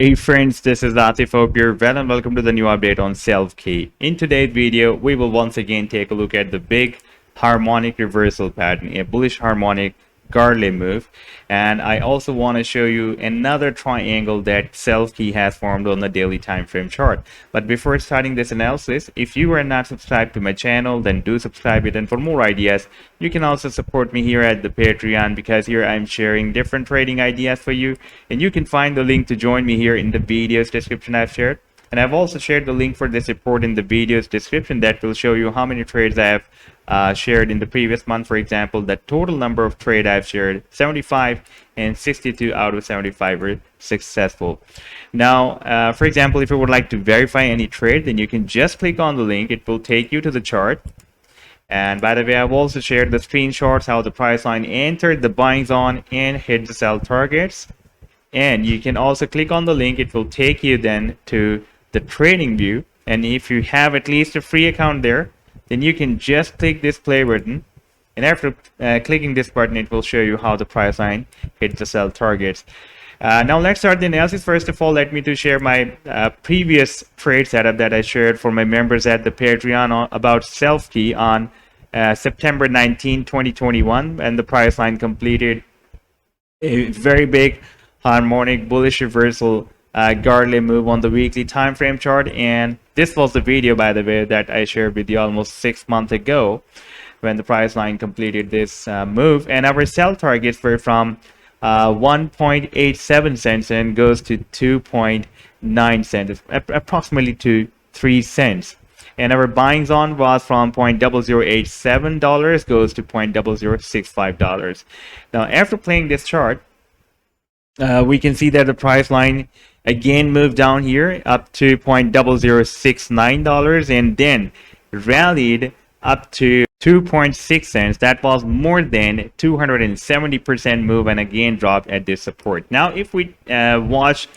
Hey friends, this is Atif. Hope you're well and welcome to the new update on Selfkey. In today's video, we will once again take a look at the big harmonic reversal pattern, a bullish harmonic Gartley move. And I also want to show you another triangle that Selfkey has formed on the daily time frame chart. But before starting this analysis, if you are not subscribed to my channel, then do subscribe it. And for more ideas, you can also support me here at the Patreon, because here I'm sharing different trading ideas for you. And you can find the link to join me here in the video's description I've shared. And I've also shared the link for this report in the video's description that will show you how many trades I have shared in the previous month. For example, the total number of trades I've shared, 75, and 62 out of 75 were successful. Now, for example, if you would like to verify any trade, then you can just click on the link. It will take you to the chart. And by the way, I've also shared the screenshots how the price line entered the buying zone and hit the sell targets. And you can also click on the link. It will take you then to the trading view. And if you have at least a free account there, then you can just click this play button. And after clicking this button, it will show you how the price line hits the sell targets. Now let's start the analysis. First of all, let me to share my previous trade setup that I shared for my members at the Patreon about Selfkey on September 19, 2021, and the price line completed a very big harmonic bullish reversal Gartley move on the weekly time frame chart. And this was the video, by the way, that I shared with you almost 6 months ago when the price line completed this move. And our sell targets were from 1.87 cents and goes to 2.9 cents, approximately to 3 cents. And our buying zone was from $0.0087 goes to $0.0065. Now, after playing this chart, we can see that the price line again moved down here up to $0.0069 and then rallied up to 2.6 cents. That was more than 270% move and again dropped at this support. Now, if we watch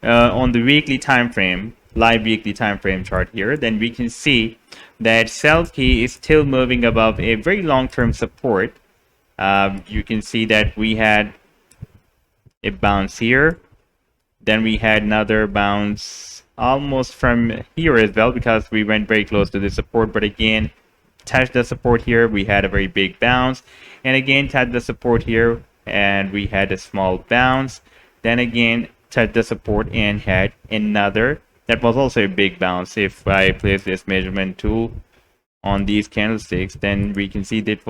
on the weekly time frame, live weekly time frame chart here, then we can see that Selfkey is still moving above a very long-term support. You can see that we had a bounce here, then we had another bounce almost from here as well, because we went very close to the support, but again touched the support here. We had a very big bounce and again touched the support here and we had a small bounce, then again touched the support and had another that was also a big bounce. If I place this measurement tool on these candlesticks, then we can see that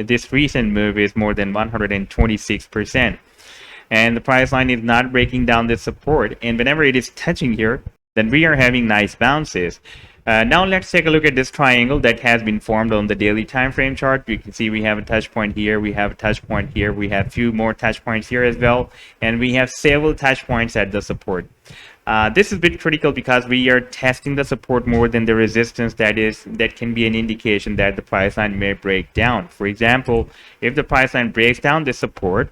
this recent move is more than 126%. And the price line is not breaking down this support, and whenever it is touching here, then we are having nice bounces. Now let's take a look at this triangle that has been formed on the daily time frame chart. You can see we have a touch point here, we have a touch point here, we have few more touch points here as well, and we have several touch points at the support. This is a bit critical because we are testing the support more than the resistance. That can be an indication that the price line may break down. For example, if the price line breaks down this support,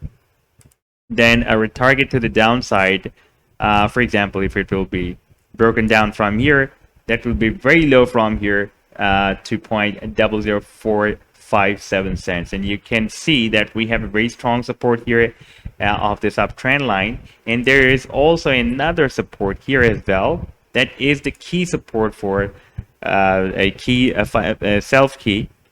then our target to the downside, for example, if it will be broken down from here, that will be very low from here to $0.00457 cents. And you can see that we have a very strong support here of this uptrend line, and there is also another support here as well. That is the key support for Selfkey,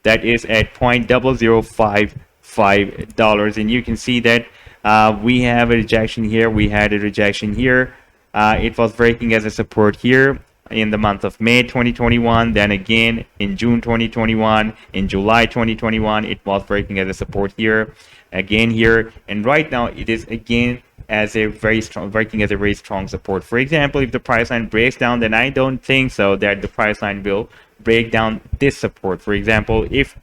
that is at $0.0055, and you can see that we have a rejection here, we had a rejection here. It was breaking as a support here in the month of May 2021, then again in June 2021, in July 2021 it was breaking as a support here, again here, and right now it is again as a very strong, breaking as a very strong support. For example, if the price line breaks down, then I don't think so that the price line will break down this support. For example, if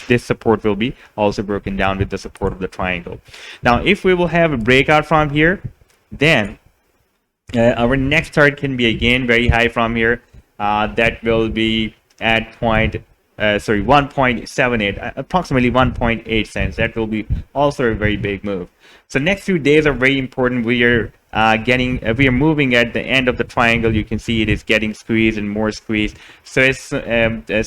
this support will be also broken down with the support of the triangle. Now, if we will have a breakout from here, then our next target can be again very high from here. That will be at 1.78, approximately 1.8 cents. That will be also a very big move. So next few days are very important. We are moving at the end of the triangle. You can see it is getting squeezed and more squeezed. So as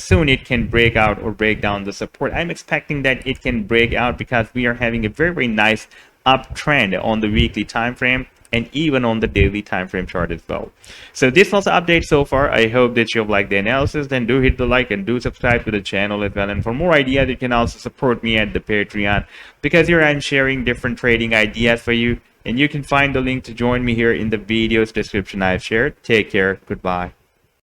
soon it can break out or break down the support. I'm expecting that it can break out because we are having a very, very nice uptrend on the weekly time frame. and even on the daily time frame chart as well. So this was the update so far. I hope that you've liked the analysis. Then do hit the like and do subscribe to the channel as well. And for more ideas, you can also support me at the Patreon, because here I'm sharing different trading ideas for you. And you can find the link to join me here in the video's description I've shared. Take care. Goodbye.